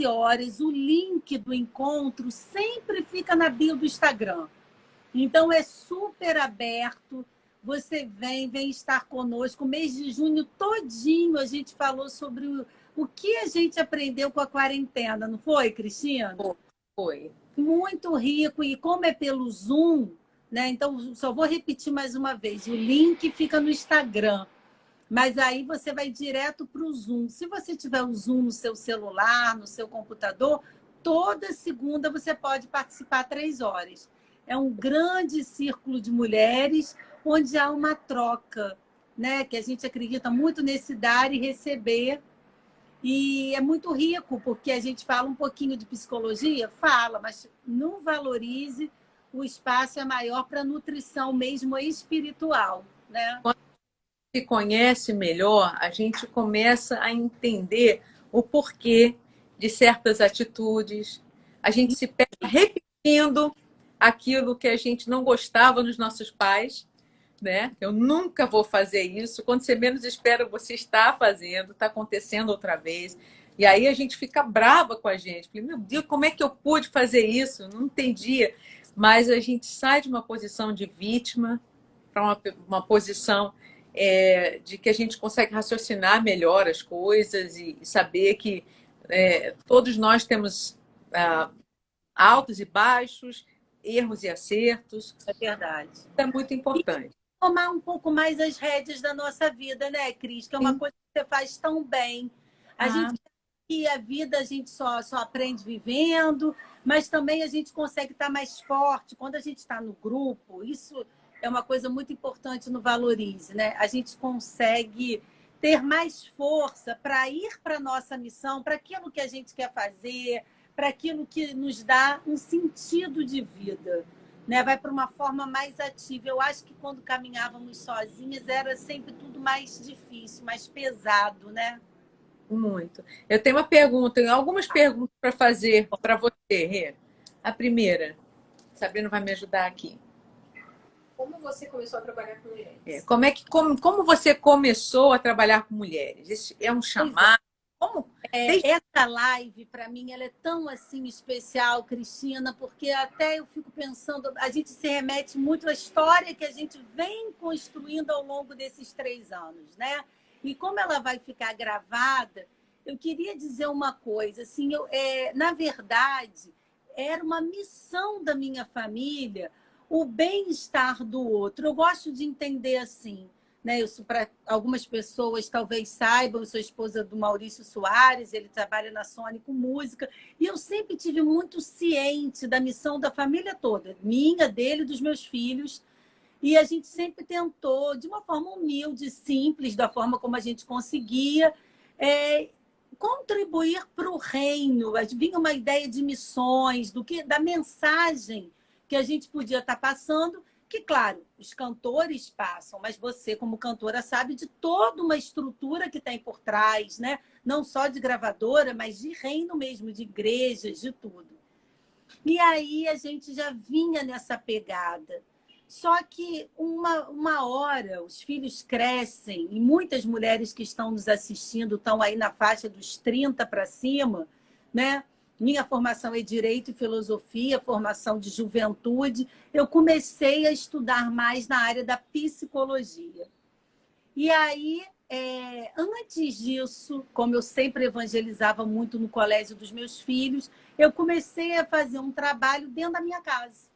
13 horas. O link do encontro sempre fica na bio do Instagram. Então, é super aberto. Você vem estar conosco. O mês de junho todinho a gente falou sobre o que a gente aprendeu com a quarentena, não foi, Cristina? Foi. Muito rico. E como é pelo Zoom, né? Então, só vou repetir mais uma vez. O link fica no Instagram. Mas aí você vai direto para o Zoom. Se você tiver o Zoom no seu celular, no seu computador, toda segunda você pode participar 3 horas. É um grande círculo de mulheres onde há uma troca, né? Que a gente acredita muito nesse dar e receber. E é muito rico, porque a gente fala um pouquinho de psicologia, fala, mas não valorize, o espaço é maior para nutrição mesmo espiritual, né? Se conhece melhor, a gente começa a entender o porquê de certas atitudes. A gente se pega repetindo aquilo que a gente não gostava nos nossos pais, né? Eu nunca vou fazer isso. Quando você menos espera, você está fazendo, está acontecendo outra vez. E aí a gente fica brava com a gente. Falei, meu Deus, como é que eu pude fazer isso? Não entendia. Mas a gente sai de uma posição de vítima para uma posição de que a gente consegue raciocinar melhor as coisas e saber que todos nós temos altos e baixos, erros e acertos. É verdade. Isso é muito importante. Tomar um pouco mais as rédeas da nossa vida, né, Cris? Que é uma Sim. coisa que você faz tão bem. A gente que a vida a gente só aprende vivendo, mas também a gente consegue estar mais forte. Quando a gente está no grupo, isso é uma coisa muito importante no Valorize, né? A gente consegue ter mais força para ir para a nossa missão, para aquilo que a gente quer fazer, para aquilo que nos dá um sentido de vida. Né? Vai para uma forma mais ativa. Eu acho que quando caminhávamos sozinhas era sempre tudo mais difícil, mais pesado, né? Muito. Eu tenho uma pergunta, tenho algumas perguntas para fazer para você, Rê. A primeira, Sabrina vai me ajudar aqui. Como você começou a trabalhar com mulheres? Como você começou a trabalhar com mulheres? Esse é um chamado? Como? Essa live, para mim, ela é tão assim especial, Cristina, porque até eu fico pensando, a gente se remete muito à história que a gente vem construindo ao longo desses 3 anos, né? E como ela vai ficar gravada, eu queria dizer uma coisa, assim, na verdade, era uma missão da minha família o bem-estar do outro. Eu gosto de entender assim, né? Para algumas pessoas talvez saibam, eu sou esposa do Maurício Soares, ele trabalha na Sony com música, e eu sempre tive muito ciente da missão da família toda, minha, dele, dos meus filhos, e a gente sempre tentou, de uma forma humilde, simples, da forma como a gente conseguia, contribuir para o reino. Vinha uma ideia de missões, da mensagem que a gente podia estar passando, que, claro, os cantores passam, mas você, como cantora, sabe de toda uma estrutura que tem por trás, né? Não só de gravadora, mas de reino mesmo, de igrejas, de tudo. E aí a gente já vinha nessa pegada. Só que uma hora os filhos crescem, e muitas mulheres que estão nos assistindo estão aí na faixa dos 30 para cima, né? Minha formação é Direito e Filosofia, formação de juventude. Eu comecei a estudar mais na área da psicologia. E aí, antes disso, como eu sempre evangelizava muito no colégio dos meus filhos, eu comecei a fazer um trabalho dentro da minha casa.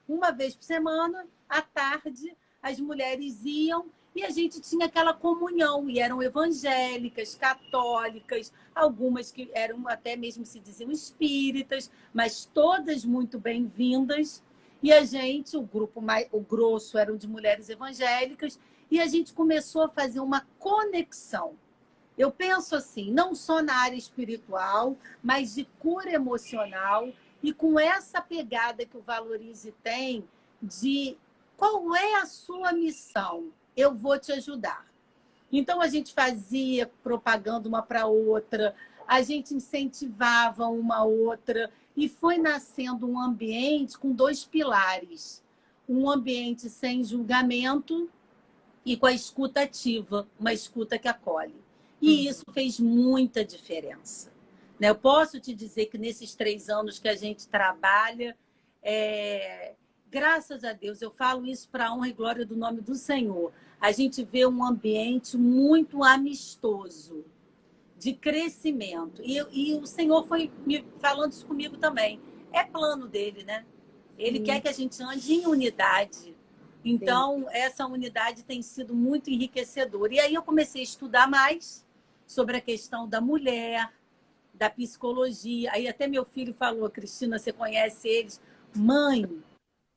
Uma vez por semana, à tarde, as mulheres iam e a gente tinha aquela comunhão, e eram evangélicas, católicas, algumas que eram até mesmo se diziam espíritas, mas todas muito bem-vindas. E a gente, o grosso eram de mulheres evangélicas, e a gente começou a fazer uma conexão. Eu penso assim, não só na área espiritual, mas de cura emocional, e com essa pegada que o Valorize tem de qual é a sua missão? Eu vou te ajudar. Então, a gente fazia propaganda uma para outra, a gente incentivava uma outra, e foi nascendo um ambiente com 2 pilares. Um ambiente sem julgamento e com a escuta ativa, uma escuta que acolhe. E isso fez muita diferença. né? Eu posso te dizer que nesses 3 anos que a gente trabalha, graças a Deus, eu falo isso para a honra e glória do nome do Senhor, a gente vê um ambiente muito amistoso, de crescimento. E o Senhor foi me falando isso comigo também. É plano dele, né? Ele quer que a gente ande em unidade. Então, essa unidade tem sido muito enriquecedora. E aí eu comecei a estudar mais sobre a questão da mulher, da psicologia. Aí até meu filho falou, Cristina, você conhece eles? Mãe,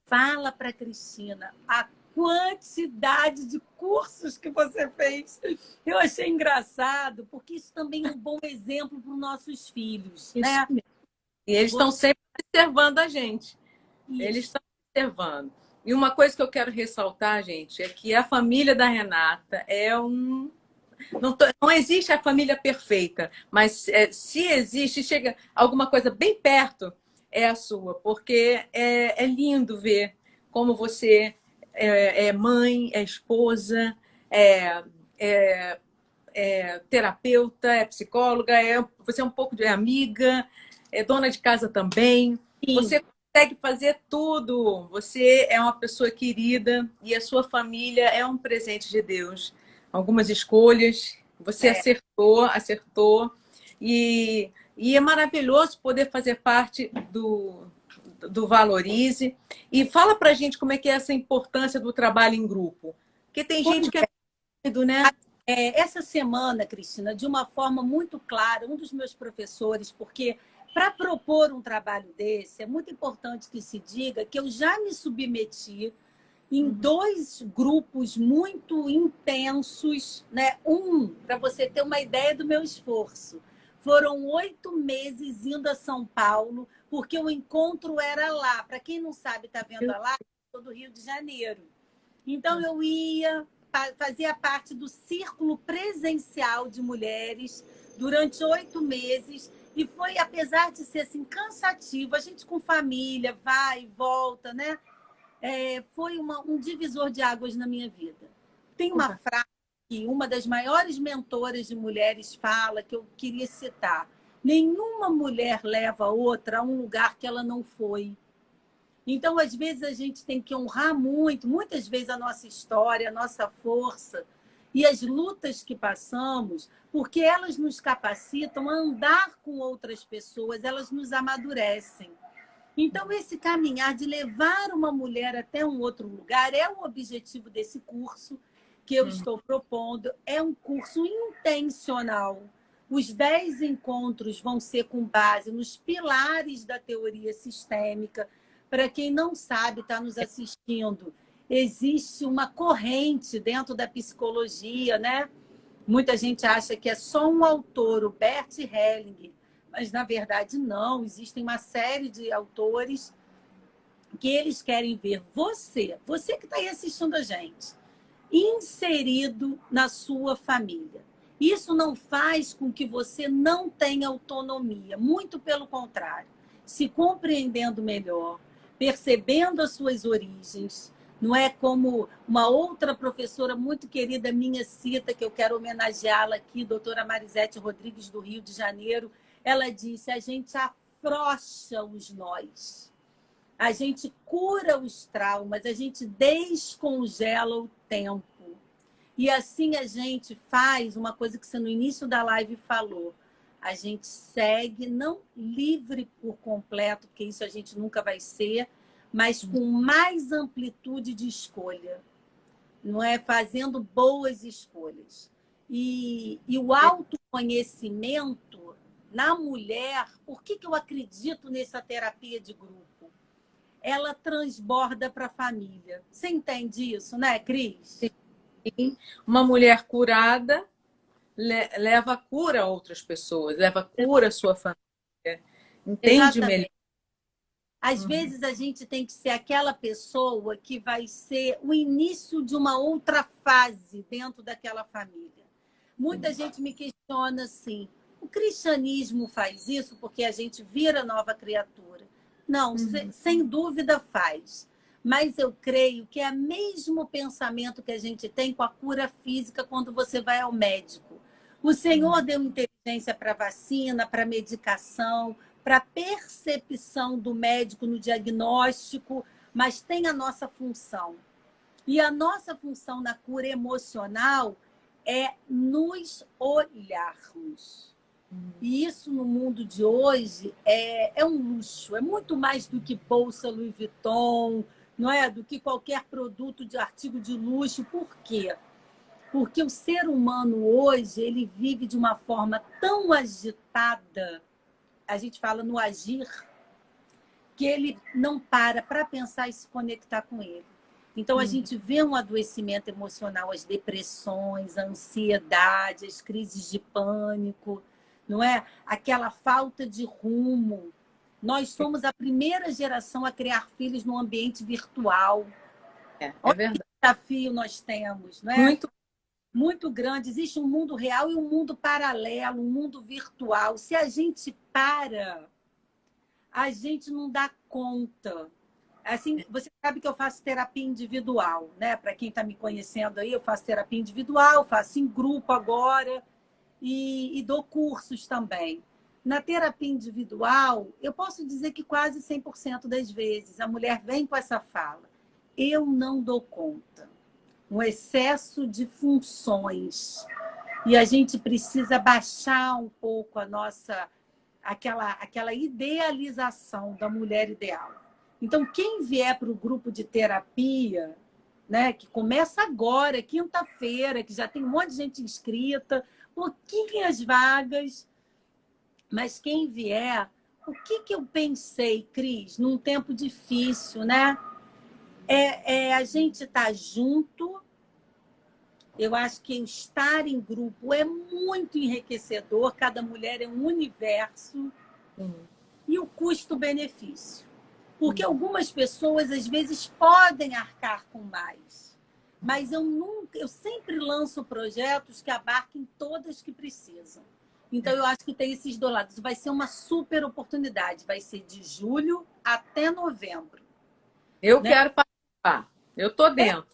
fala para Cristina a quantidade de cursos que você fez. Eu achei engraçado, porque isso também é um bom exemplo para os nossos filhos, né? E eles estão sempre observando a gente. Isso. Eles estão observando. E uma coisa que eu quero ressaltar, gente, é que a família da Renata é um... Não existe a família perfeita, mas se existe, chega alguma coisa bem perto, é a sua, porque é lindo ver como você é mãe, é esposa, é terapeuta, é psicóloga, você é um pouco de amiga, é dona de casa também. Sim. Você consegue fazer tudo. Você é uma pessoa querida e a sua família é um presente de Deus. Algumas escolhas, você acertou. E é maravilhoso poder fazer parte do Valorize. E fala pra gente como é que é essa importância do trabalho em grupo. Porque tem gente que é doido, né? Essa semana, Cristina, de uma forma muito clara, um dos meus professores, porque para propor um trabalho desse, é muito importante que se diga que eu já me submeti em 2 grupos muito intensos, né? Para você ter uma ideia do meu esforço. Foram 8 meses indo a São Paulo, porque o encontro era lá. Para quem não sabe, está vendo a live, eu sou do Rio de Janeiro. Então, eu ia, fazia parte do círculo presencial de mulheres durante 8 meses. E foi, apesar de ser assim, cansativo, a gente com família, vai e volta, né? Foi um divisor de águas na minha vida. Tem uma frase que uma das maiores mentoras de mulheres fala, que eu queria citar. Nenhuma mulher leva outra a um lugar que ela não foi. Então, às vezes, a gente tem que honrar muitas vezes a nossa história, a nossa força e as lutas que passamos, porque elas nos capacitam a andar com outras pessoas, elas nos amadurecem. Então, esse caminhar de levar uma mulher até um outro lugar é o objetivo desse curso que eu estou propondo. É um curso intencional. Os 10 encontros vão ser com base nos pilares da teoria sistêmica. Para quem não sabe, está nos assistindo, existe uma corrente dentro da psicologia, né? Muita gente acha que é só um autor, o Bert Hellinger, mas, na verdade, não. Existem uma série de autores que eles querem ver você que está aí assistindo a gente, inserido na sua família. Isso não faz com que você não tenha autonomia, muito pelo contrário. Se compreendendo melhor, percebendo as suas origens, não é como uma outra professora muito querida minha cita, que eu quero homenageá-la aqui, doutora Marisete Rodrigues, do Rio de Janeiro. Ela disse, a gente afrouxa os nós, a gente cura os traumas, a gente descongela o tempo. E assim a gente faz uma coisa que você no início da live falou, a gente segue, não livre por completo, porque isso a gente nunca vai ser, mas com mais amplitude de escolha, não é? Fazendo boas escolhas. E o autoconhecimento na mulher, por que eu acredito nessa terapia de grupo? Ela transborda para a família. Você entende isso, né, Cris? Sim. Uma mulher curada leva cura a outras pessoas, leva cura à sua família. Entende melhor. Às vezes a gente tem que ser aquela pessoa que vai ser o início de uma outra fase dentro daquela família. Muita gente me questiona assim, o cristianismo faz isso porque a gente vira nova criatura? Não, sem dúvida faz. Mas eu creio que é o mesmo pensamento que a gente tem com a cura física quando você vai ao médico. O Senhor deu inteligência para vacina, para medicação, para percepção do médico no diagnóstico, mas tem a nossa função. E a nossa função na cura emocional é nos olharmos. E isso no mundo de hoje é um luxo, é muito mais do que bolsa Louis Vuitton, não é? Do que qualquer produto de artigo de luxo. Por quê? Porque o ser humano hoje ele vive de uma forma tão agitada, a gente fala no agir, que ele não para pensar e se conectar com ele. Então, a gente vê um adoecimento emocional, as depressões, a ansiedade, as crises de pânico, não é? Aquela falta de rumo. Nós somos a primeira geração a criar filhos no ambiente virtual. É Olha verdade. que desafio nós temos, não é? Muito grande. Existe um mundo real e um mundo paralelo, um mundo virtual. Se a gente para, a gente não dá conta. Assim, você sabe que eu faço terapia individual, né? Para quem está me conhecendo aí, eu faço terapia individual, faço em grupo agora e dou cursos também. Na terapia individual, eu posso dizer que quase 100% das vezes a mulher vem com essa fala: eu não dou conta. Um excesso de funções. E a gente precisa baixar um pouco a nossa aquela idealização da mulher ideal. Então, quem vier para o grupo de terapia, né, que começa agora, quinta-feira, que já tem um monte de gente inscrita, pouquinhas vagas, mas quem vier, o que eu pensei, Cris, num tempo difícil, né? A gente estar junto. Eu acho que estar em grupo é muito enriquecedor, cada mulher é um universo. E o custo-benefício. Porque algumas pessoas, às vezes, podem arcar com mais. Mas eu sempre lanço projetos que abarquem todas que precisam. Então, eu acho que tem esses dois lados. Vai ser uma super oportunidade. Vai ser de julho até novembro. Eu né? quero participar. Eu estou dentro.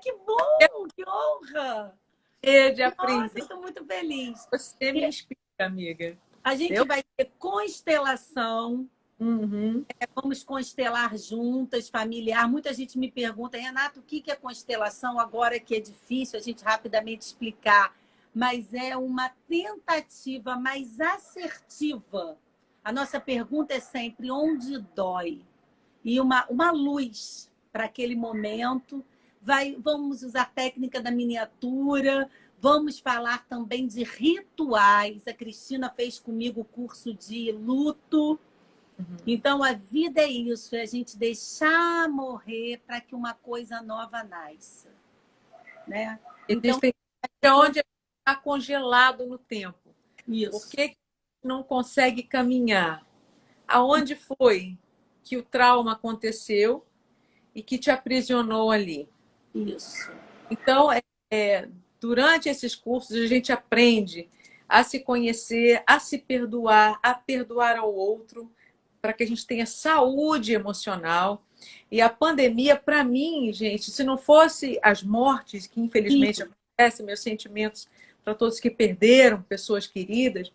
Que bom! Que honra! De Nossa, aprender. eu estou muito feliz. Você me inspira, amiga. A gente vai ter constelação. Uhum. Vamos constelar juntas, familiar. Muita gente me pergunta, Renato, o que é constelação? Agora que é difícil a gente rapidamente explicar, mas é uma tentativa mais assertiva. A nossa pergunta é sempre onde dói? E uma luz para aquele momento. Vamos usar a técnica da miniatura, vamos falar também de rituais. A Cristina fez comigo o curso de luto. Então, a vida é isso, é a gente deixar morrer para que uma coisa nova nasça. Né? Então, Existem onde está congelado no tempo. isso. Por que não consegue caminhar? Aonde foi que o trauma aconteceu e que te aprisionou ali? Isso. Então, durante esses cursos, a gente aprende a se conhecer, a se perdoar, a perdoar ao outro, para que a gente tenha saúde emocional. E a pandemia, para mim, gente, se não fosse as mortes, que infelizmente acontecem, meus sentimentos para todos que perderam pessoas queridas,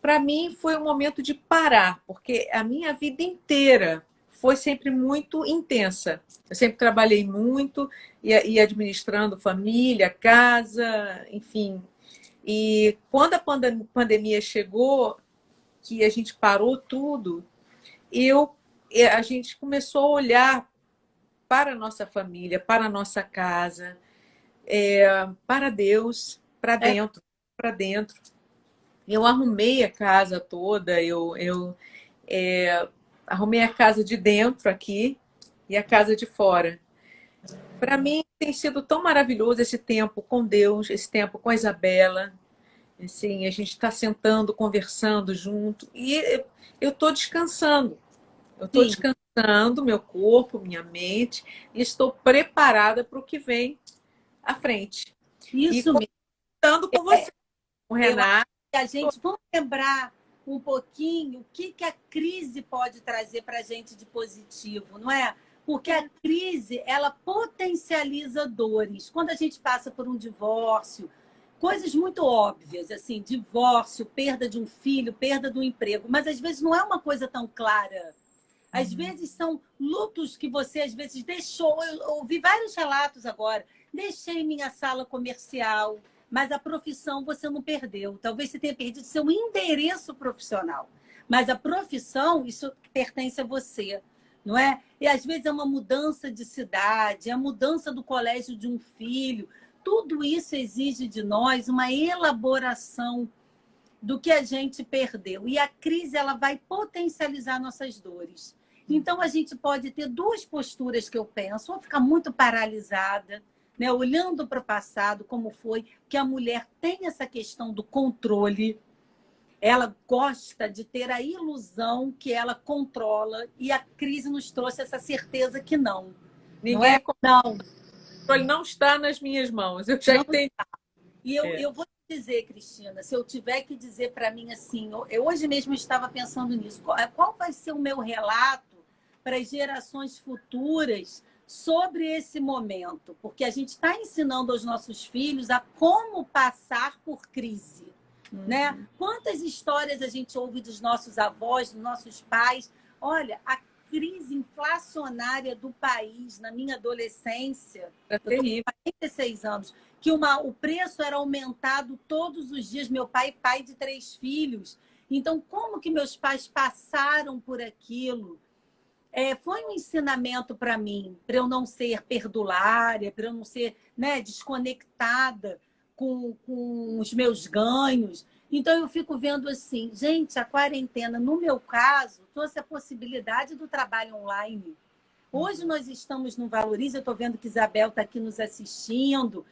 para mim foi um momento de parar, porque a minha vida inteira foi sempre muito intensa. Eu sempre trabalhei muito, e administrando família, casa, enfim. E quando a pandemia chegou, que a gente parou tudo, a gente começou a olhar para a nossa família, para a nossa casa, para Deus, para dentro, para dentro. Eu arrumei a casa toda, arrumei a casa de dentro aqui e a casa de fora. Para mim tem sido tão maravilhoso esse tempo com Deus, esse tempo com a Isabela. Assim, a gente está sentando, conversando junto e eu estou descansando. Eu estou descansando meu corpo, minha mente e estou preparada para o que vem à frente. Isso mesmo. Contando com você, com o Renato. Vamos lembrar um pouquinho o que a crise pode trazer para a gente de positivo, não é? Porque a crise, ela potencializa dores. Quando a gente passa por um divórcio, coisas muito óbvias, assim, divórcio, perda de um filho, perda do emprego, mas às vezes não é uma coisa tão clara. Às vezes são lutos que você às vezes deixou. Eu ouvi vários relatos agora. Deixei minha sala comercial, mas a profissão você não perdeu. Talvez você tenha perdido seu endereço profissional, mas a profissão, isso pertence a você, não é? E às vezes é uma mudança de cidade, é a mudança do colégio de um filho. Tudo isso exige de nós uma elaboração do que a gente perdeu. E a crise ela vai potencializar nossas dores. Então, a gente pode ter duas posturas que eu penso, ou ficar muito paralisada, né, olhando para o passado, como foi, que a mulher tem essa questão do controle, ela gosta de ter a ilusão que ela controla, e a crise nos trouxe essa certeza que não. Ninguém É? Não. Ele não está nas minhas mãos. Eu já Não. entendi. E eu vou te dizer, Cristina, se eu tiver que dizer para mim assim, eu hoje mesmo estava pensando nisso, qual vai ser o meu relato para as gerações futuras sobre esse momento? Porque a gente está ensinando aos nossos filhos a como passar por crise, né? Quantas histórias a gente ouve dos nossos avós, dos nossos pais? Olha, a crise inflacionária do país na minha adolescência, eu estou com 46 anos, que o preço era aumentado todos os dias. Meu pai de 3 filhos. Então, como que meus pais passaram por aquilo? Foi um ensinamento para mim, para eu não ser perdulária, para eu não ser, né, desconectada com os meus ganhos. Então, eu fico vendo assim, gente, a quarentena, no meu caso, trouxe a possibilidade do trabalho online. Hoje nós estamos no Valoriza, eu estou vendo que Isabel está aqui nos assistindo.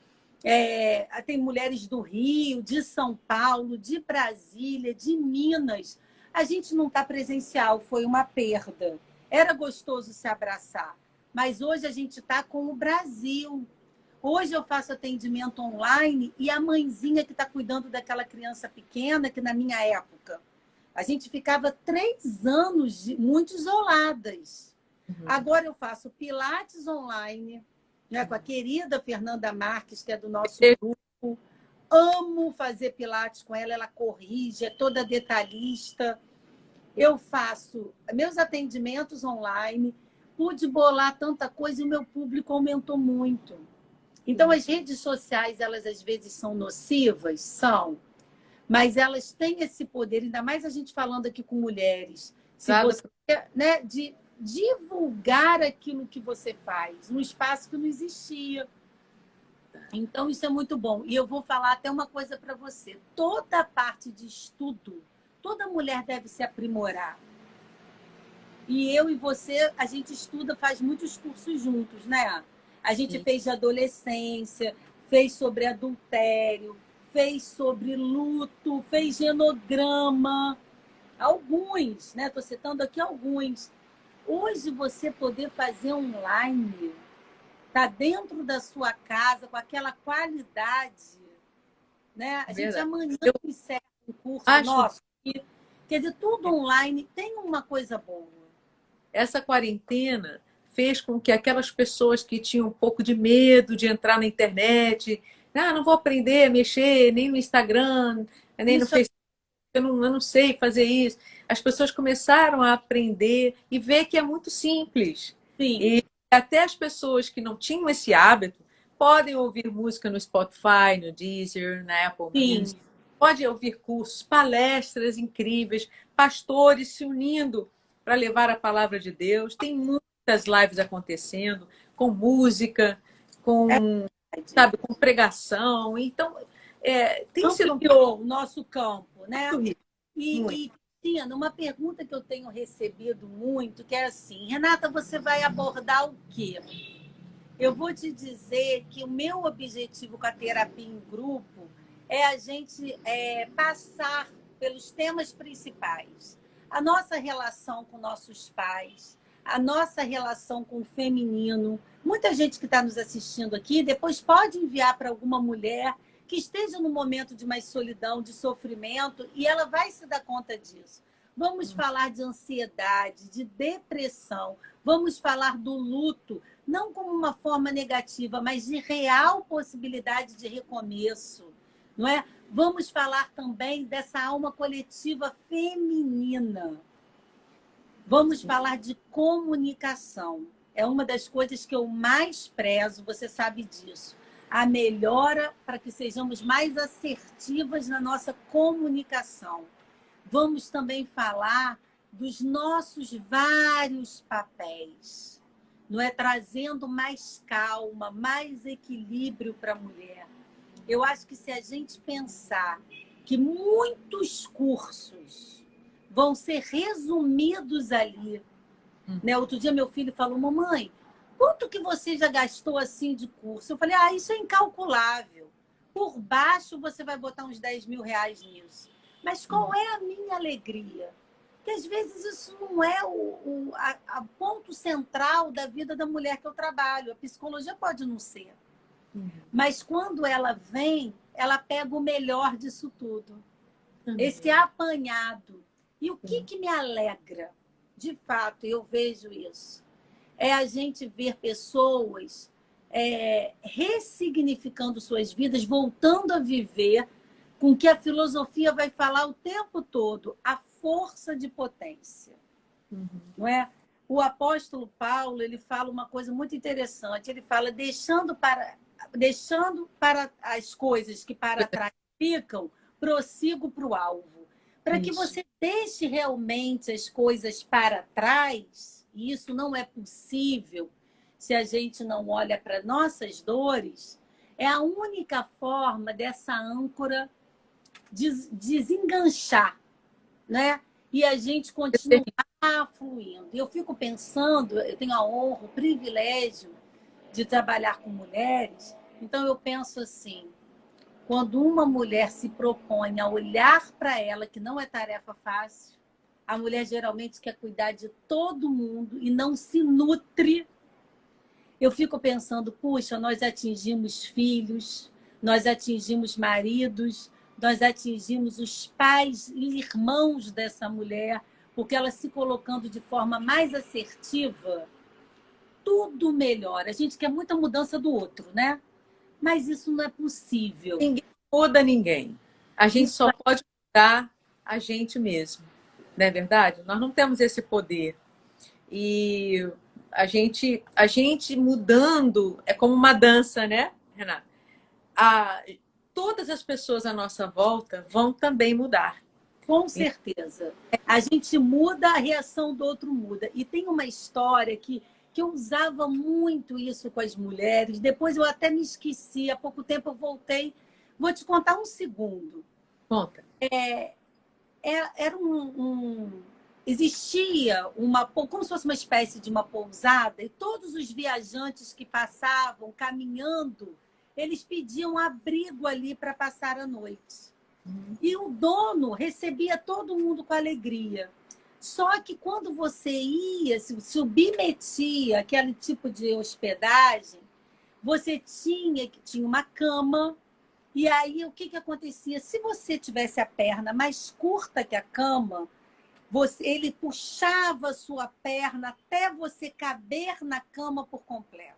Tem mulheres do Rio, de São Paulo, de Brasília, de Minas. A gente não está presencial, foi uma perda. Era gostoso se abraçar, mas hoje a gente está com o Brasil. Hoje eu faço atendimento online e a mãezinha que está cuidando daquela criança pequena, que na minha época, a gente ficava 3 anos muito isoladas. Agora eu faço Pilates online, né, com a querida Fernanda Marques, que é do nosso grupo. Amo fazer Pilates com ela, ela corrige, é toda detalhista. Eu faço meus atendimentos online, pude bolar tanta coisa e o meu público aumentou muito. Então, as redes sociais, elas às vezes são nocivas, são, mas elas têm esse poder, ainda mais a gente falando aqui com mulheres, se você, né, de divulgar aquilo que você faz, num espaço que não existia. Então, isso é muito bom. E eu vou falar até uma coisa para você. Toda a parte de estudo, toda mulher deve se aprimorar. E eu e você, a gente estuda, faz muitos cursos juntos, né? A gente fez de adolescência, fez sobre adultério, fez sobre luto, fez genograma. Alguns, né? Estou citando aqui alguns. Hoje, você poder fazer online, tá dentro da sua casa, com aquela qualidade, né? A gente amanhã encerra um curso nosso. Quer dizer, tudo online tem uma coisa boa. Essa quarentena fez com que aquelas pessoas que tinham um pouco de medo de entrar na internet, não vou aprender a mexer nem no Instagram, nem no Facebook, eu não sei fazer isso. As pessoas começaram a aprender e ver que é muito simples. Sim. E até as pessoas que não tinham esse hábito podem ouvir música no Spotify, no Deezer, na Apple Music. Pode ouvir cursos, palestras incríveis, pastores se unindo para levar a palavra de Deus. Tem muitas lives acontecendo, com música, com pregação. Então, tem sido o nosso campo, né? muito E Cristina, uma pergunta que eu tenho recebido muito, que é assim, Renata, você vai abordar o quê? Eu vou te dizer que o meu objetivo com a terapia em grupo é a gente passar pelos temas principais. A nossa relação com nossos pais, a nossa relação com o feminino. Muita gente que está nos assistindo aqui, depois pode enviar para alguma mulher que esteja num momento de mais solidão, de sofrimento, e ela vai se dar conta disso. Vamos falar de ansiedade, de depressão, vamos falar do luto, não como uma forma negativa, mas de real possibilidade de recomeço. não é? Vamos falar também dessa alma coletiva feminina. Vamos falar de comunicação. É uma das coisas que eu mais prezo, você sabe disso. A melhora para que sejamos mais assertivas na nossa comunicação. Vamos também falar dos nossos vários papéis, não é? Trazendo mais calma, mais equilíbrio para a mulher. Eu acho que se a gente pensar que muitos cursos vão ser resumidos ali, né? Outro dia meu filho falou, mamãe, quanto que você já gastou assim de curso? Eu falei, isso é incalculável. Por baixo você vai botar uns 10 mil reais nisso. Mas qual é a minha alegria? Que às vezes isso não é a ponto central da vida da mulher que eu trabalho. A psicologia pode não ser. Mas quando ela vem, ela pega o melhor disso tudo. Esse apanhado. E o que me alegra? De fato, eu vejo isso. É a gente ver pessoas ressignificando suas vidas, voltando a viver com o que a filosofia vai falar o tempo todo, a força de potência. Não é? O apóstolo Paulo, ele fala uma coisa muito interessante. Ele fala, deixando para as coisas que para trás ficam, prossigo para o alvo. Para que você deixe realmente as coisas para trás, e isso não é possível se a gente não olha para nossas dores, é a única forma dessa âncora desenganchar, né? E a gente continuar fluindo. Eu fico pensando, eu tenho a honra, o privilégio de trabalhar com mulheres, então eu penso assim, quando uma mulher se propõe a olhar para ela, que não é tarefa fácil, a mulher geralmente quer cuidar de todo mundo e não se nutre. Eu fico pensando, puxa, nós atingimos filhos, nós atingimos maridos, nós atingimos os pais e irmãos dessa mulher, porque ela se colocando de forma mais assertiva, tudo melhora. A gente quer muita mudança do outro, né? Mas isso não é possível. Ninguém muda ninguém. A gente só pode mudar a gente mesmo. Não é verdade? Nós não temos esse poder. E a gente mudando é como uma dança, né, Renata? Todas as pessoas à nossa volta vão também mudar. Com certeza. A gente muda, a reação do outro muda. E tem uma história que eu usava muito isso com as mulheres. Depois eu até me esqueci. Há pouco tempo eu voltei. Vou te contar um segundo. Conta. Existia como se fosse uma espécie de uma pousada, e todos os viajantes que passavam caminhando, eles pediam abrigo ali para passar a noite. E o dono recebia todo mundo com alegria. Só que quando você ia, se submetia àquele tipo de hospedagem, você tinha uma cama. E aí, o que acontecia? Se você tivesse a perna mais curta que a cama, ele puxava a sua perna até você caber na cama por completo.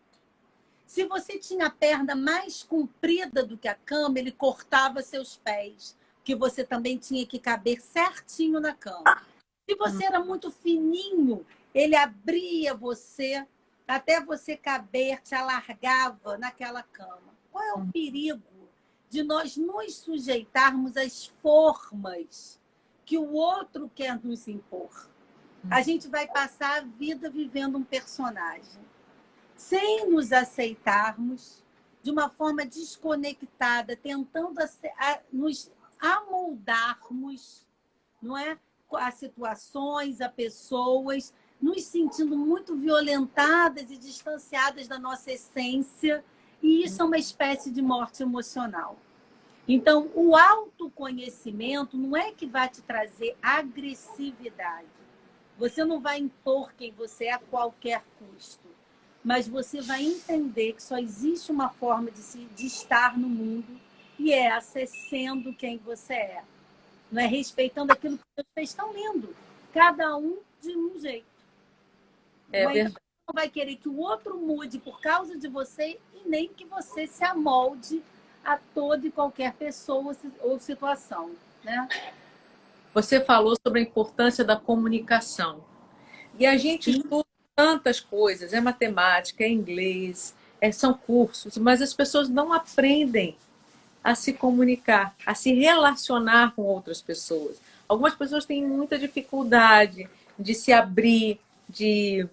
Se você tinha a perna mais comprida do que a cama, ele cortava seus pés, que você também tinha que caber certinho na cama. Se você era muito fininho, ele abria você até você caber, te alargava naquela cama. Qual é o perigo de nós nos sujeitarmos às formas que o outro quer nos impor? A gente vai passar a vida vivendo um personagem, sem nos aceitarmos, de uma forma desconectada, tentando nos amoldarmos, não é? A situações, a pessoas, nos sentindo muito violentadas e distanciadas da nossa essência, e isso é uma espécie de morte emocional. Então, o autoconhecimento não é que vai te trazer agressividade. Você não vai impor quem você é a qualquer custo, mas você vai entender que só existe uma forma de estar no mundo, e é essa, sendo quem você é. Não é respeitando aquilo que Deus fez tão lindo. Cada um de um jeito. Verdade. Você não vai querer que o outro mude por causa de você, e nem que você se amolde a toda e qualquer pessoa ou situação, né? Você falou sobre a importância da comunicação. E a gente Sim. estuda tantas coisas, é matemática, é inglês, são cursos, mas as pessoas não aprendem a se comunicar, a se relacionar com outras pessoas. Algumas pessoas têm muita dificuldade de se abrir, de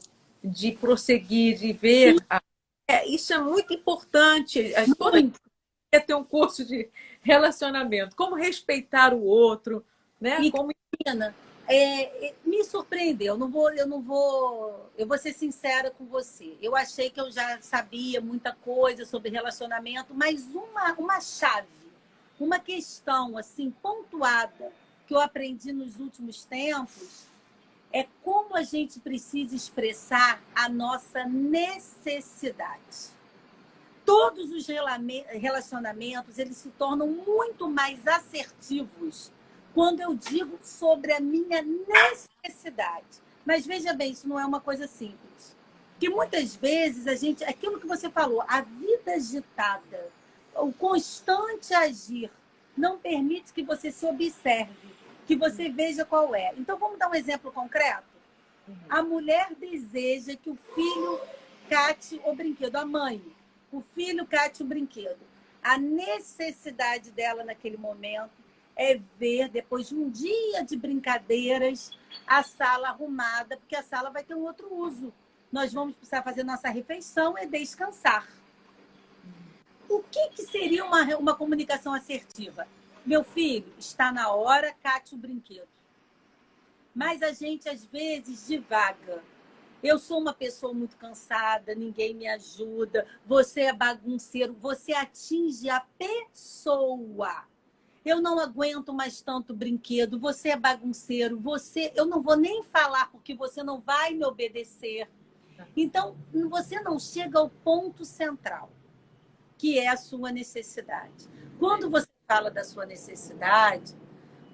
prosseguir, de ver. Isso é muito importante. Toda Muito. quer ter um curso de relacionamento, como respeitar o outro, né? E, Como... Cristina, me surpreendeu. Eu vou ser sincera com você. Eu achei que eu já sabia muita coisa sobre relacionamento, mas uma chave, uma questão assim pontuada que eu aprendi nos últimos tempos é como a gente precisa expressar a nossa necessidade. Todos os relacionamentos eles se tornam muito mais assertivos quando eu digo sobre a minha necessidade. Mas veja bem, isso não é uma coisa simples. Porque muitas vezes a gente, aquilo que você falou, a vida agitada, o constante agir, não permite que você se observe, que você veja qual é. Então, vamos dar um exemplo concreto? A mulher deseja que o filho cate o brinquedo, a mãe. O filho cate o brinquedo. A necessidade dela naquele momento é ver, depois de um dia de brincadeiras, a sala arrumada, porque a sala vai ter um outro uso. Nós vamos precisar fazer nossa refeição e descansar. O que seria uma comunicação assertiva? Meu filho, está na hora, cate o brinquedo. Mas a gente, às vezes, divaga. Eu sou uma pessoa muito cansada, ninguém me ajuda, você é bagunceiro, você atinge a pessoa. Eu não aguento mais tanto brinquedo, você é bagunceiro, eu não vou nem falar porque você não vai me obedecer. Então, você não chega ao ponto central, que é a sua necessidade. Quando você fala da sua necessidade,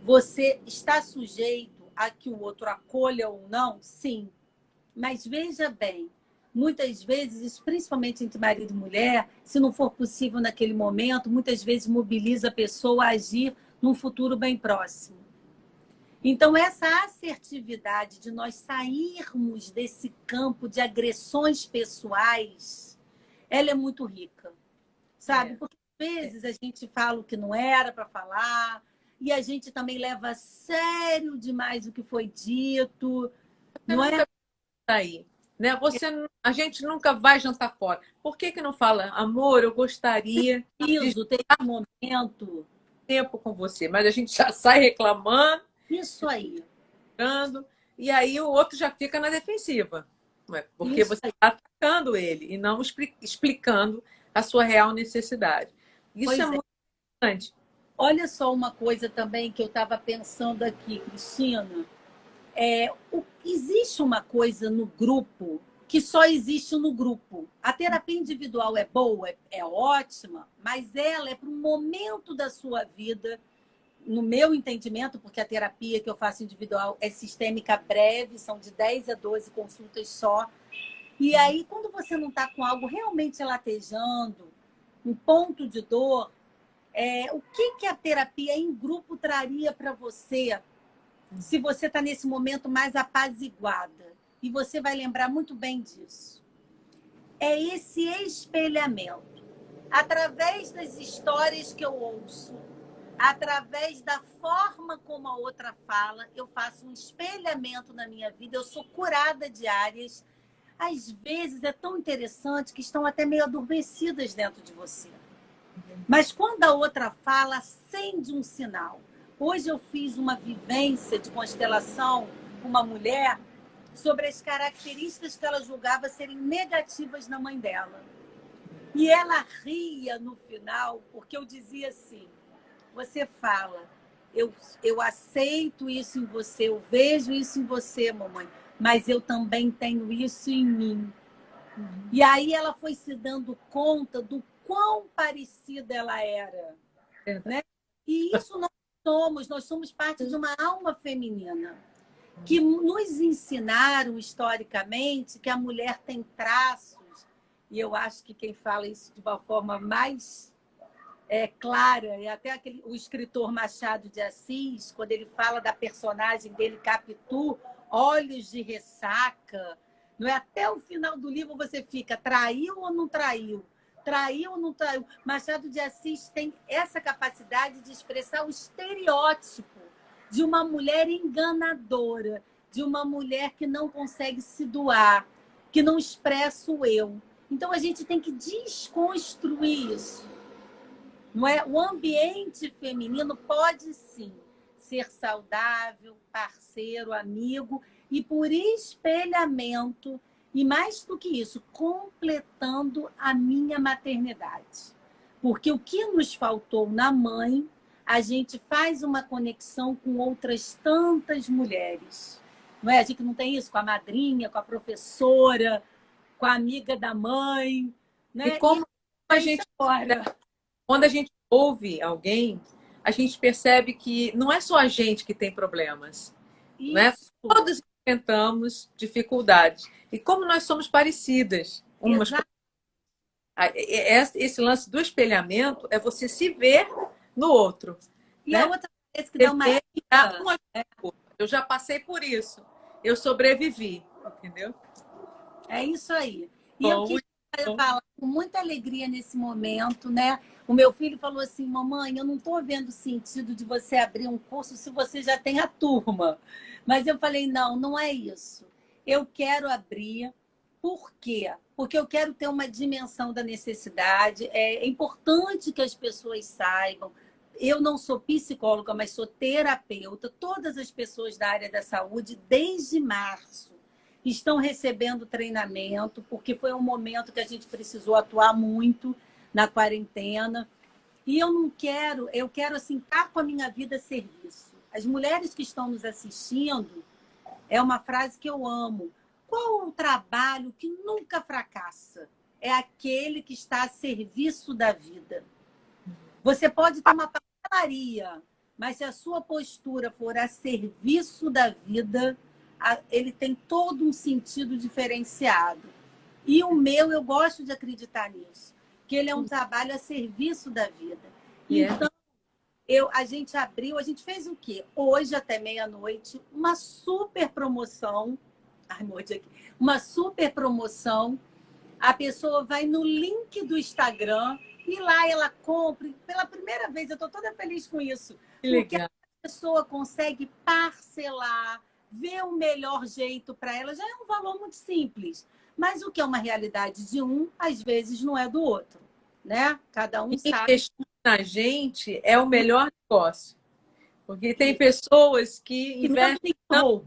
você está sujeito a que o outro acolha ou não? Sim. Mas veja bem, muitas vezes, principalmente entre marido e mulher, se não for possível naquele momento, muitas vezes mobiliza a pessoa a agir num futuro bem próximo. Então, essa assertividade de nós sairmos desse campo de agressões pessoais, ela é muito rica, sabe? Porque às vezes a gente fala o que não era para falar e a gente também leva a sério demais o que foi dito, não é? Aí, né? A gente nunca vai jantar fora. Por que não fala, amor, eu gostaria de Ter esse momento. tempo com você, mas a gente já sai reclamando, Isso aí. e aí o outro já fica na defensiva, não é? Porque Isso você aí. está atacando ele e não explicando a sua real necessidade. Isso Pois é é. muito importante. Olha só uma coisa também que eu estava pensando aqui, Cristina. Existe uma coisa no grupo que só existe no grupo. A terapia individual é boa, é ótima, mas ela é para um momento da sua vida, no meu entendimento, porque a terapia que eu faço individual é sistêmica breve, são de 10 a 12 consultas só. E aí, quando você não está com algo realmente latejando, um ponto de dor, o que a terapia em grupo traria para você se você está nesse momento mais apaziguada? E você vai lembrar muito bem disso. É esse espelhamento. Através das histórias que eu ouço, através da forma como a outra fala, eu faço um espelhamento na minha vida, eu sou curada de áreas. Às vezes é tão interessante que estão até meio adormecidas dentro de você. Mas quando a outra fala, acende um sinal. Hoje eu fiz uma vivência de constelação com uma mulher sobre as características que ela julgava serem negativas na mãe dela. E ela ria no final, porque eu dizia assim, você fala, eu aceito isso em você, eu vejo isso em você, mamãe, mas eu também tenho isso em mim. E aí ela foi se dando conta do quão parecida ela era. Né? E isso nós somos parte de uma alma feminina, que nos ensinaram historicamente que a mulher tem traços, e eu acho que quem fala isso de uma forma mais clara, e até o escritor Machado de Assis, quando ele fala da personagem dele, Capitu, olhos de ressaca, não é? Até o final do livro você fica, traiu ou não traiu? Traiu ou não traiu? Machado de Assis tem essa capacidade de expressar o estereótipo de uma mulher enganadora, de uma mulher que não consegue se doar, que não expressa o eu. Então, a gente tem que desconstruir isso. Não é? O ambiente feminino pode, sim, ser saudável, parceiro, amigo, e por espelhamento, e mais do que isso, completando a minha maternidade. Porque o que nos faltou na mãe, a gente faz uma conexão com outras tantas mulheres. Não é? A gente não tem isso com a madrinha, com a professora, com a amiga da mãe. Né? E como a gente, quando a gente ouve alguém, a gente percebe que não é só a gente que tem problemas. Né? Todos enfrentamos dificuldades. E como nós somos parecidas umas com... Esse lance do espelhamento é você se ver no outro. E né? a outra vez que dá uma eu já passei por isso. Eu sobrevivi, entendeu? É isso aí. E eu quis falar com muita alegria nesse momento, né? O meu filho falou assim, mamãe, eu não estou vendo sentido de você abrir um curso se você já tem a turma. Mas eu falei, não, não é isso. Eu quero abrir. Por quê? Porque eu quero ter uma dimensão da necessidade. É importante que as pessoas saibam. Eu não sou psicóloga, mas sou terapeuta. Todas as pessoas da área da saúde, desde março, estão recebendo treinamento, porque foi um momento que a gente precisou atuar muito na quarentena. E eu quero assim, estar com a minha vida a serviço. As mulheres que estão nos assistindo, é uma frase que eu amo. Qual o trabalho que nunca fracassa? É aquele que está a serviço da vida. Você pode ter uma papelaria, mas se a sua postura for a serviço da vida, ele tem todo um sentido diferenciado. E o meu, eu gosto de acreditar nisso, que ele é um trabalho a serviço da vida. Então, a gente fez o quê? Hoje, até meia-noite, uma super promoção. Uma super promoção. A pessoa vai no link do Instagram e lá ela compra. Pela primeira vez, eu estou toda feliz com isso. Porque a pessoa consegue parcelar, ver o melhor jeito para ela. Já é um valor muito simples. Mas o que é uma realidade de um, às vezes não é do outro. Né? Cada um sabe. Investir na gente é o melhor negócio. Porque tem pessoas que investem no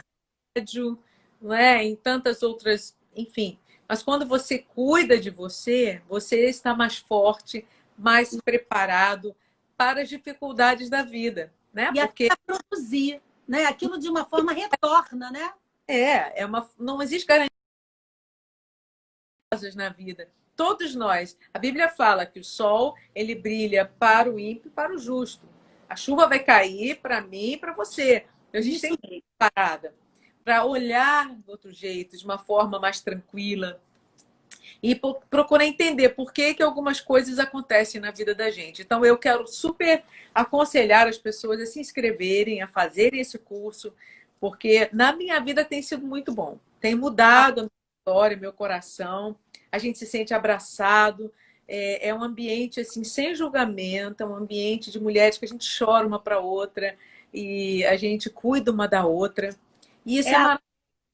rádio, não é? Em tantas outras, enfim. Mas quando você cuida de você, você está mais forte, mais preparado para as dificuldades da vida, né? E porque até produzir, né? Aquilo de uma forma retorna, né? Não existe garantia na vida. Todos nós. A Bíblia fala que o sol, ele brilha para o ímpio e para o justo. A chuva vai cair para mim e para você. A gente tem que estar preparada para olhar do outro jeito, de uma forma mais tranquila. E procurar entender por que algumas coisas acontecem na vida da gente. Então, eu quero super aconselhar as pessoas a se inscreverem, a fazerem esse curso, porque na minha vida tem sido muito bom. Tem mudado a minha história, meu coração. A gente se sente abraçado. É um ambiente assim, sem julgamento, é um ambiente de mulheres que a gente chora uma para outra e a gente cuida uma da outra. E isso é maravilhoso.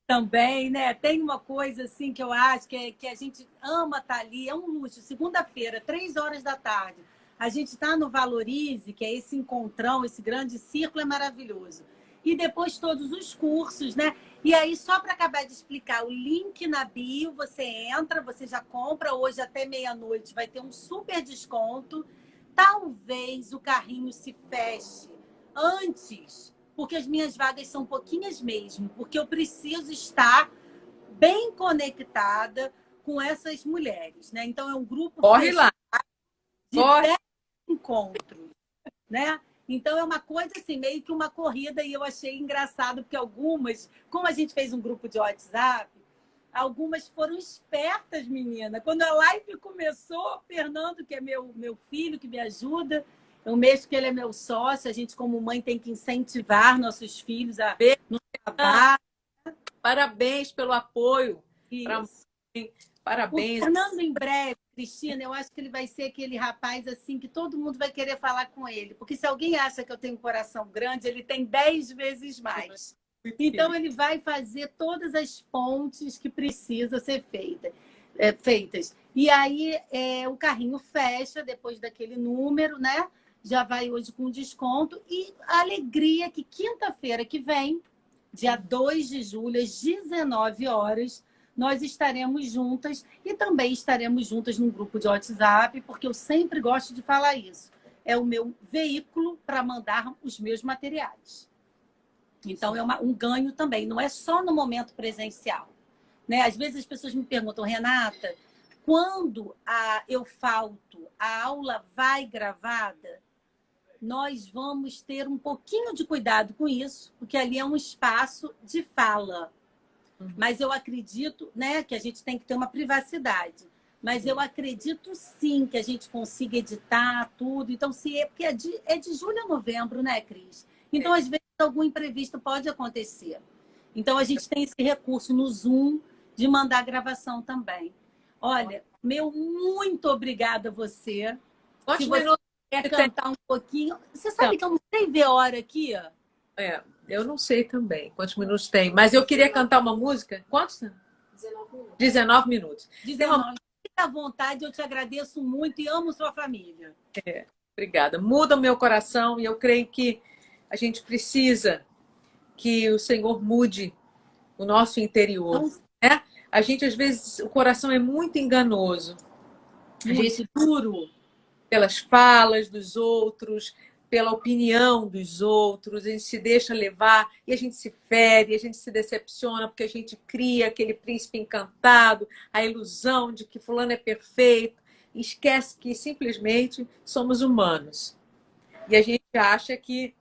Também, né? Tem uma coisa assim que eu acho que a gente ama estar ali, é um luxo. Segunda-feira, 3 horas da tarde, a gente está no Valorize, que é esse encontrão, esse grande círculo, é maravilhoso. E depois todos os cursos, né? E aí, só para acabar de explicar, o link na bio, você entra, você já compra, hoje até meia-noite vai ter um super desconto. Talvez o carrinho se feche antes, porque as minhas vagas são pouquinhas mesmo, porque eu preciso estar bem conectada com essas mulheres, né? Então, é um grupo Corre lá. De 10 encontros, né? Então, é uma coisa assim, meio que uma corrida, e eu achei engraçado, porque algumas, como a gente fez um grupo de WhatsApp, Algumas foram espertas, menina. Quando a live começou, Fernando, que é meu filho, que me ajuda, eu mesmo que ele é meu sócio, a gente, como mãe, tem que incentivar nossos filhos a no trabalho. Parabéns pelo apoio. Isso. O Parabéns. Fernando, em breve, Cristina, eu acho que ele vai ser aquele rapaz assim que todo mundo vai querer falar com ele. Porque se alguém acha que eu tenho um coração grande, ele tem 10 vezes mais. Então, ele vai fazer todas as pontes que precisam ser feitas. E aí, o carrinho fecha depois daquele número, né? Já vai hoje com desconto. E a alegria que quinta-feira que vem, dia 2 de julho, às 19 horas, nós estaremos juntas e também estaremos juntas num grupo de WhatsApp, porque eu sempre gosto de falar isso. É o meu veículo para mandar os meus materiais. Então, é um ganho também, não é só no momento presencial. Né? Às vezes as pessoas me perguntam, Renata, quando eu falto, a aula vai gravada? Nós vamos ter um pouquinho de cuidado com isso, porque ali é um espaço de fala. Mas eu acredito, né, que a gente tem que ter uma privacidade. Mas eu acredito sim que a gente consiga editar tudo. Então, porque é de julho a novembro, né, Cris? Então, às vezes, algum imprevisto pode acontecer. Então, a gente tem esse recurso no Zoom de mandar gravação também. Olha, muito obrigada a você. Quantos Se você minutos quer cantar um pouquinho... Você sabe que eu não sei ver a hora aqui, ó. Eu não sei também quantos minutos tem, mas eu queria cantar uma música. Quantos? 19 minutos. 19 minutos. 19. Fique à vontade, eu te agradeço muito e amo sua família. Obrigada. Muda o meu coração e eu creio que a gente precisa que o Senhor mude o nosso interior. Né? A gente, às vezes, o coração é muito enganoso. A gente duro. Pelas falas dos outros, pela opinião dos outros, a gente se deixa levar e a gente se fere, a gente se decepciona porque a gente cria aquele príncipe encantado, a ilusão de que fulano é perfeito, e esquece que simplesmente somos humanos. E a gente acha que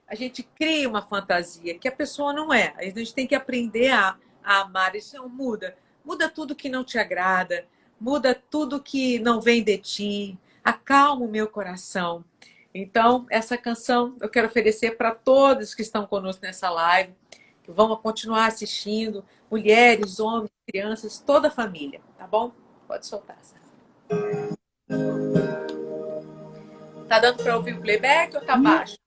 a gente cria uma fantasia, que a pessoa não é. A gente tem que aprender a amar. Isso não muda. Muda tudo que não te agrada, muda tudo que não vem de ti, acalma o meu coração. Então, essa canção eu quero oferecer para todos que estão conosco nessa live, que vão continuar assistindo, mulheres, homens, crianças, toda a família, tá bom? Pode soltar, Sara. Tá dando para ouvir o playback ou tá baixo?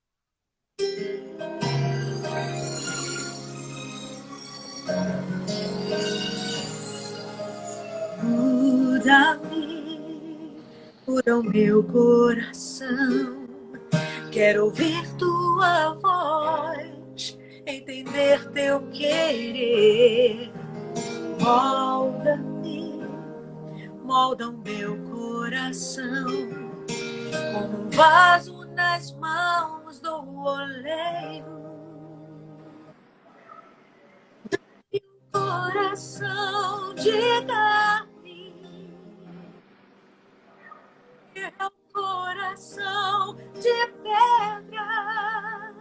Muda-me, muda o meu coração. Quero ouvir tua voz, entender teu querer. Molda-me, molda o meu coração, como um vaso nas mãos do oleiro. E um coração de carne, é um coração de pedra.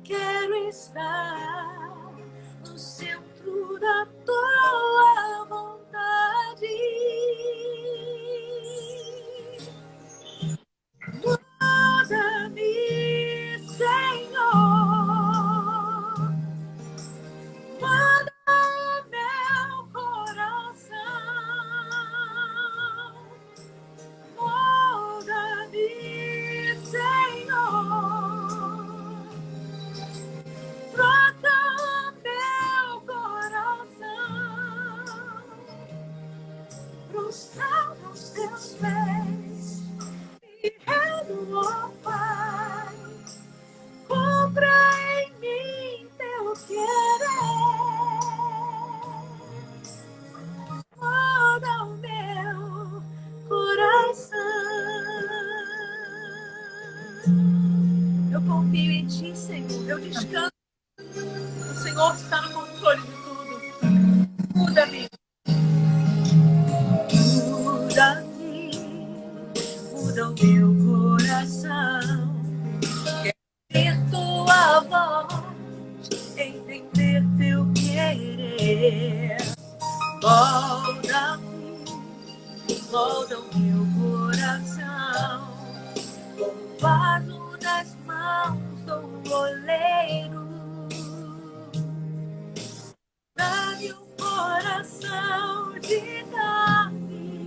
Quero estar no centro da tua vontade. Muda-me, Senhor. Muda meu coração. Muda-me, Senhor. Troca meu coração, prostrar aos teus pés e rendo, ó Pai. Compra em mim teu querer. Muda o meu coração. Eu confio em ti, Senhor. Eu descanso. O Senhor está no controle de tudo. Muda-me. Muda-me. Muda o meu coração. Quero ver tua voz, entender teu querer. molda o meu coração, como vaso nas mãos do oleiro. Dá-me um coração de carne,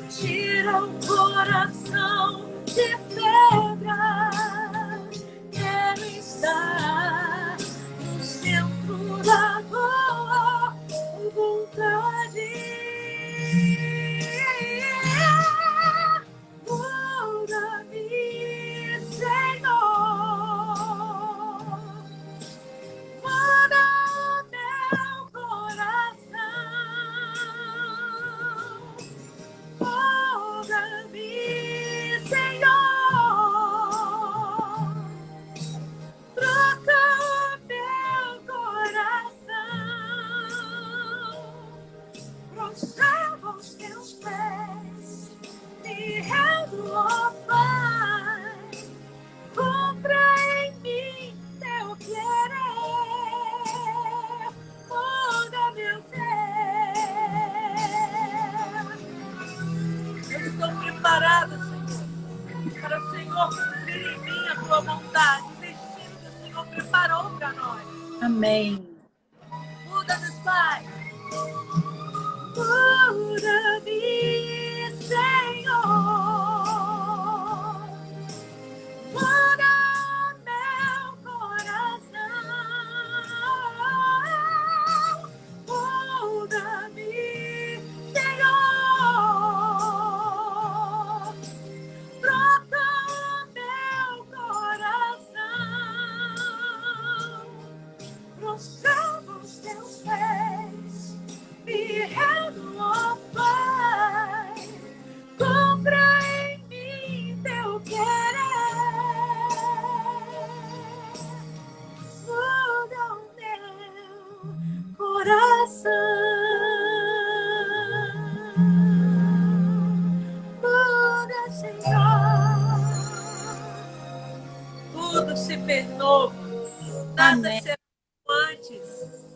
tira um coração de pedra. Quero estar no centro da tua vontade. Muda-me, Senhor. Muda meu coração. Muda-me, Senhor. Troca meu coração. Prostrava os teus pés, me rendo, ó Pai. Compra em mim teu querer, muda meu ser. Eu estou preparada, Senhor, para o Senhor cumprir em mim a tua vontade, o destino que o Senhor preparou para nós. Amém. Muda-nos, Pai. Muda-me, Senhor. Muda meu coração. Muda-me, Senhor. Troca meu coração. Prostrava os teus pés, me rendo, ó Pai. Compra em mim teu querer. Muda o meu coração. Muda, Senhor. Tudo se fez novo. Nada Amém. será como antes.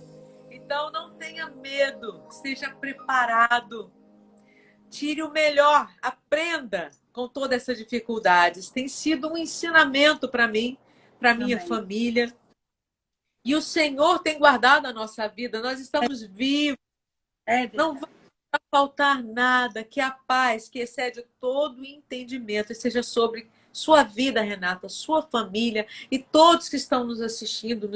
Então não tenha medo, esteja preparado. Tire o melhor, aprenda com todas essas dificuldades. Tem sido um ensinamento para mim, para minha Amém. família. E o Senhor tem guardado a nossa vida. Nós estamos vivos. É Não verdade. vai faltar nada. Que a paz, que excede todo o entendimento, seja sobre sua vida, Renata, sua família e todos que estão nos assistindo,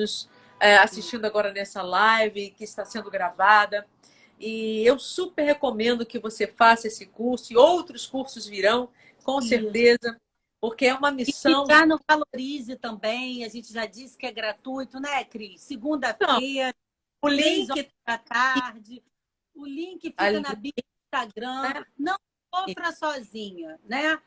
assistindo agora nessa live que está sendo gravada. E eu super recomendo que você faça esse curso e outros cursos virão, com Isso. certeza, porque é uma E missão. já no Valorize também, a gente já disse que é gratuito, né, Cris? Segunda-feira, O 3 link horas da tarde. O link fica ali, na bio do Instagram. né? Não sofra sozinha, né?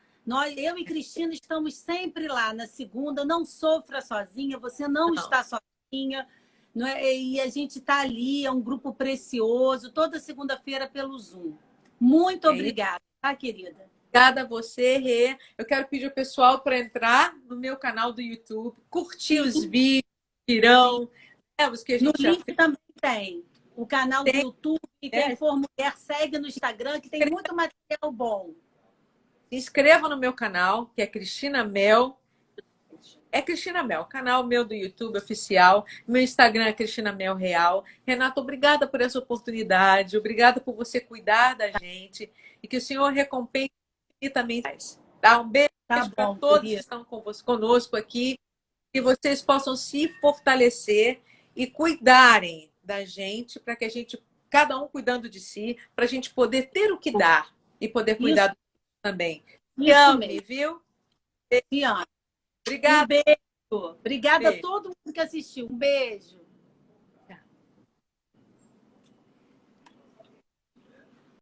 Eu e Cristina estamos sempre lá na segunda. Não sofra sozinha, você não Não. está sozinha. Não é? E a gente está ali, é um grupo precioso, toda segunda-feira pelo Zoom. Muito É isso. obrigada, tá, querida? Obrigada a você, Rê. Eu quero pedir ao pessoal para entrar no meu canal do YouTube, curtir os vídeos, virão, os que a No gente já link fez. também tem o canal do Tem, YouTube. Quem for mulher, segue no Instagram, que tem muito material bom. Se inscreva no meu canal, que é Cristina Mel. É Cristina Mel, canal meu do YouTube oficial. Meu Instagram é Cristina Mel Real. Renata, obrigada por essa oportunidade. Obrigada por você cuidar da gente. E que o Senhor recompense infinitamente. Tá? Um beijo Tá para bom, todos querida. que estão conosco aqui. Que vocês possam se fortalecer e cuidarem da gente, para que a gente, cada um cuidando de si, para a gente poder ter o que dar e poder cuidar do outro também. Me Isso ame, mesmo. viu? Te amo. Um Obrigada. beijo. Obrigada a Beijo. todo mundo que assistiu. Um beijo.